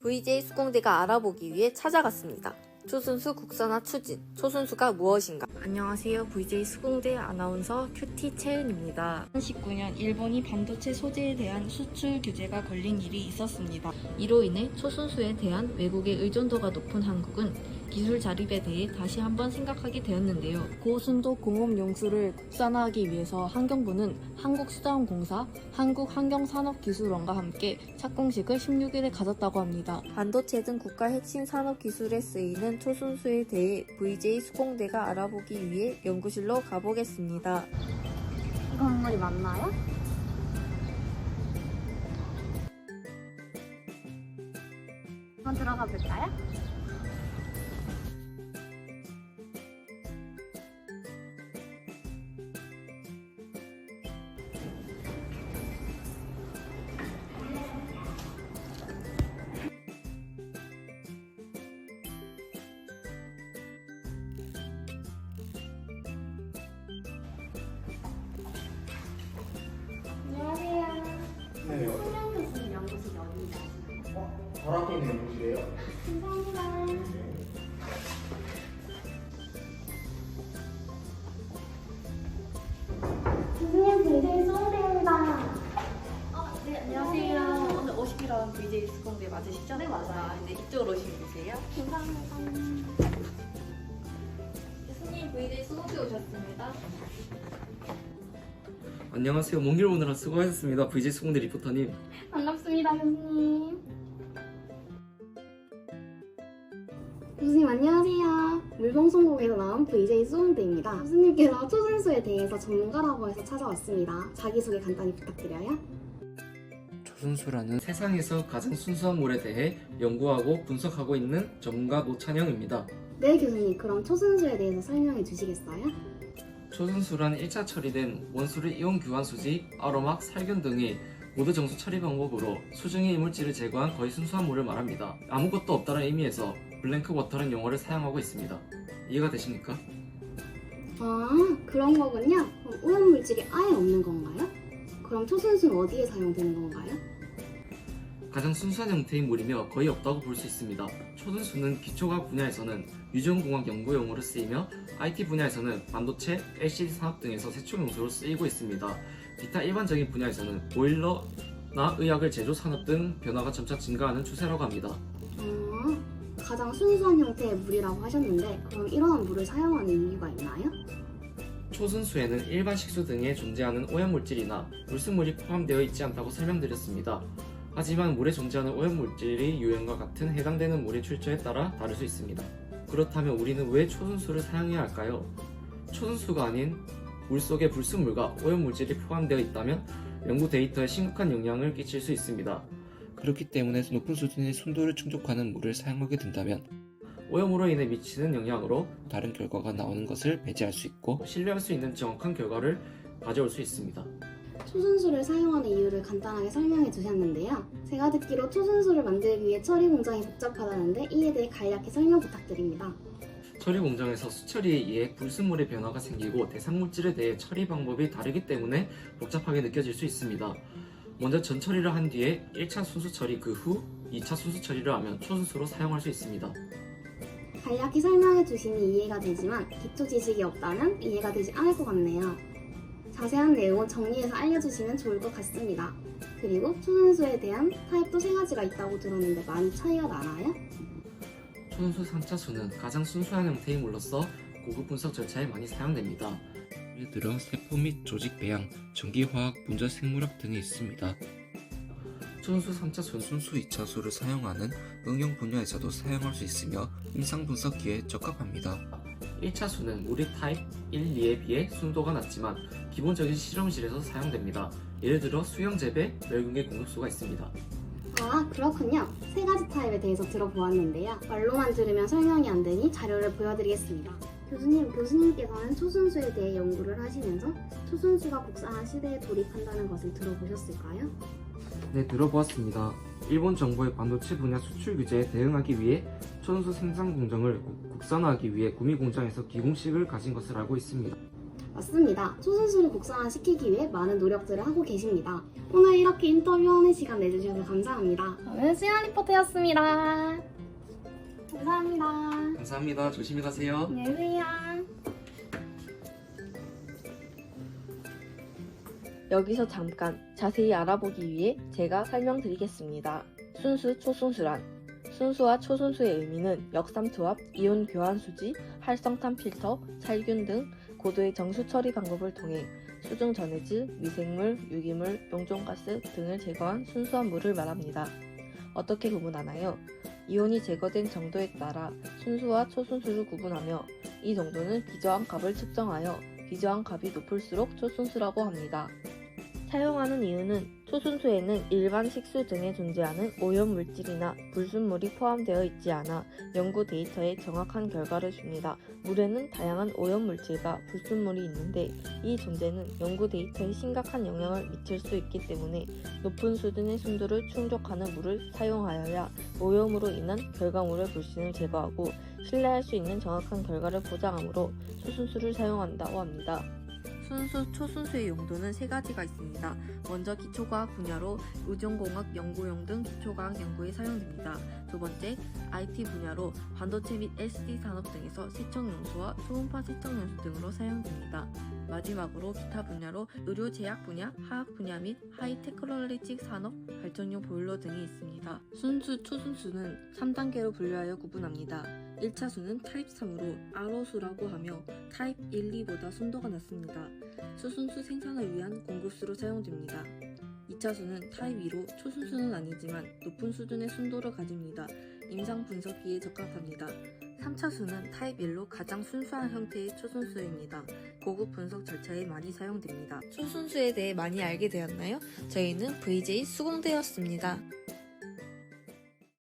VJ 수공대가 알아보기 위해 찾아갔습니다. 초순수 국산화 추진, 초순수가 무엇인가? 안녕하세요. VJ 수공대 아나운서 큐티 채은입니다. 2019년 일본이 반도체 소재에 대한 수출 규제가 걸린 일이 있었습니다. 이로 인해 초순수에 대한 외국의 의존도가 높은 한국은 기술 자립에 대해 다시 한번 생각하게 되었는데요. 고순도 공업 용수를 국산화하기 위해서 환경부는 한국수자원공사, 한국환경산업기술원과 함께 착공식을 16일에 가졌다고 합니다. 반도체 등 국가 핵심 산업 기술에 쓰이는 초순수에 대해 VJ 수공대가 알아보기 위해 연구실로 가보겠습니다. 이 건물이 맞나요? 한번 들어가 볼까요? 안녕하세요. 네, 손영 교수님 연구실이 어디인지 아시나요? 바로 앞에 있는 연구실이에요? 감사합니다. 교수님 굉장히 수고드립니다. 네, 안녕하세요. 오늘 오시기로 한 VJ 수공대 맞으시죠? 네, 맞아요. 네, 이쪽으로 오시면 되세요. 감사합니다. 교수님, VJ 수공대 오셨습니다. 안녕하세요. 먼 길 오느라 수고하셨습니다. VJ 수공대 리포터님. 반갑습니다, 교수님. 교수님 안녕하세요. 물방송국에서 나온 VJ 수홍대입니다. 교수님께서 초순수에 대해서 전문가라고 해서 찾아왔습니다. 자기소개 간단히 부탁드려요. 초순수라는 세상에서 가장 순수한 물에 대해 연구하고 분석하고 있는 전문가 노찬영입니다. 네, 교수님. 그럼 초순수에 대해서 설명해 주시겠어요? 초순수란 1차 처리된 원소를 이온 교환 수지, 아로막, 살균 등의 모두 정수 처리 방법으로 수중의 이물질을 제거한 거의 순수한 물을 말합니다. 아무것도 없다는 의미에서 블랭크 워터라는 용어를 사용하고 있습니다. 이해가 되십니까? 아, 그런 거군요. 그럼 오염물질이 아예 없는 건가요? 그럼 초순수는 어디에 사용되는 건가요? 가장 순수한 형태의 물이며 거의 없다고 볼 수 있습니다. 초순수는 기초과학 분야에서는 유전공학 연구용으로 쓰이며 IT 분야에서는 반도체, LCD 산업 등에서 세척용수로 쓰이고 있습니다. 기타 일반적인 분야에서는 보일러나 의약을 제조 산업 등 변화가 점차 증가하는 추세라고 합니다. 가장 순수한 형태의 물이라고 하셨는데 그럼 이러한 물을 사용하는 이유가 있나요? 초순수에는 일반 식수 등에 존재하는 오염물질이나 불순물이 포함되어 있지 않다고 설명드렸습니다. 하지만 물에 존재하는 오염물질이 유형과 같은 해당되는 물의 출처에 따라 다를 수 있습니다. 그렇다면 우리는 왜 초순수를 사용해야 할까요? 초순수가 아닌 물속에 불순물과 오염물질이 포함되어 있다면 연구 데이터에 심각한 영향을 끼칠 수 있습니다. 그렇기 때문에 높은 수준의 순도를 충족하는 물을 사용하게 된다면 오염으로 인해 미치는 영향으로 다른 결과가 나오는 것을 배제할 수 있고 신뢰할 수 있는 정확한 결과를 가져올 수 있습니다. 초순수를 사용하는 이유를 간단하게 설명해 주셨는데요. 제가 듣기로 초순수를 만들기 위해 처리 공정이 복잡하다는데 이에 대해 간략히 설명 부탁드립니다. 처리 공정에서 수처리에 의해 불순물의 변화가 생기고 대상 물질에 대해 처리 방법이 다르기 때문에 복잡하게 느껴질 수 있습니다. 먼저 전처리를 한 뒤에 1차 순수 처리 그 후 2차 순수 처리를 하면 초순수로 사용할 수 있습니다. 간략히 설명해 주시니 이해가 되지만 기초 지식이 없다면 이해가 되지 않을 것 같네요. 자세한 내용은 정리해서 알려주시면 좋을 것 같습니다. 그리고 초순수에 대한 타입도 3가지가 있다고 들었는데 많이 차이가 나나요? 초순수 3차수는 가장 순수한 형태의 물로서 고급 분석 절차에 많이 사용됩니다. 예를 들어 세포 및 조직 배양, 전기화학, 분자 생물학 등이 있습니다. 초순수 3차수는 순수 2차수를 사용하는 응용 분야에서도 사용할 수 있으며 임상 분석기에 적합합니다. 1차수는 물의 타입 1, 2에 비해 순도가 낮지만 기본적인 실험실에서 사용됩니다. 예를 들어 수영 재배, 멸균계 공급소가 있습니다. 아, 그렇군요. 3가지 타입에 대해서 들어보았는데요. 말로만 들으면 설명이 안 되니 자료를 보여드리겠습니다. 교수님께서는 초순수에 대해 연구를 하시면서 초순수가 국산화 시대에 돌입한다는 것을 들어보셨을까요? 네, 들어보았습니다. 일본 정부의 반도체 분야 수출 규제에 대응하기 위해 초순수 생산 공정을 국산화하기 위해 구미 공장에서 기공식을 가진 것을 알고 있습니다. 맞습니다. 초순수를 국산화시키기 위해 많은 노력들을 하고 계십니다. 오늘 이렇게 인터뷰하는 시간 내주셔서 감사합니다. 저는 수연 리포터였습니다. 감사합니다. 감사합니다. 조심히 가세요. 안녕히 계세요. 여기서 잠깐 자세히 알아보기 위해 제가 설명드리겠습니다. 순수, 초순수란 순수와 초순수의 의미는 역삼투압, 이온 교환 수지, 활성탄 필터, 살균 등 고도의 정수 처리 방법을 통해 수중 전해질, 미생물, 유기물, 용존가스 등을 제거한 순수한 물을 말합니다. 어떻게 구분하나요? 이온이 제거된 정도에 따라 순수와 초순수를 구분하며 이 정도는 비저항값을 측정하여 비저항값이 높을수록 초순수라고 합니다. 사용하는 이유는 초순수에는 일반 식수 등에 존재하는 오염물질이나 불순물이 포함되어 있지 않아 연구 데이터에 정확한 결과를 줍니다. 물에는 다양한 오염물질과 불순물이 있는데 이 존재는 연구 데이터에 심각한 영향을 미칠 수 있기 때문에 높은 수준의 순도를 충족하는 물을 사용하여야 오염으로 인한 결과물의 불신을 제거하고 신뢰할 수 있는 정확한 결과를 보장하므로 초순수를 사용한다고 합니다. 순수, 초순수의 용도는 세 가지가 있습니다. 먼저 기초과학 분야로 의존공학 연구용 등 기초과학 연구에 사용됩니다. 두 번째, IT 분야로 반도체 및 LCD 산업 등에서 세척용수와 초음파 세척용수 등으로 사용됩니다. 마지막으로 기타 분야로 의료 제약 분야, 화학 분야 및 하이테크놀로지 산업, 발전용 보일러 등이 있습니다. 순수, 초순수는 3단계로 분류하여 구분합니다. 1차수는 타입 3으로 RO수라고 하며 타입 1, 2보다 순도가 낮습니다. 초순수 생산을 위한 공급수로 사용됩니다. 2차수는 타입 2로 초순수는 아니지만 높은 수준의 순도를 가집니다. 임상 분석기에 적합합니다. 3차수는 타입 1로 가장 순수한 형태의 초순수입니다. 고급 분석 절차에 많이 사용됩니다. 초순수에 대해 많이 알게 되었나요? 저희는 VJ 수공대였습니다.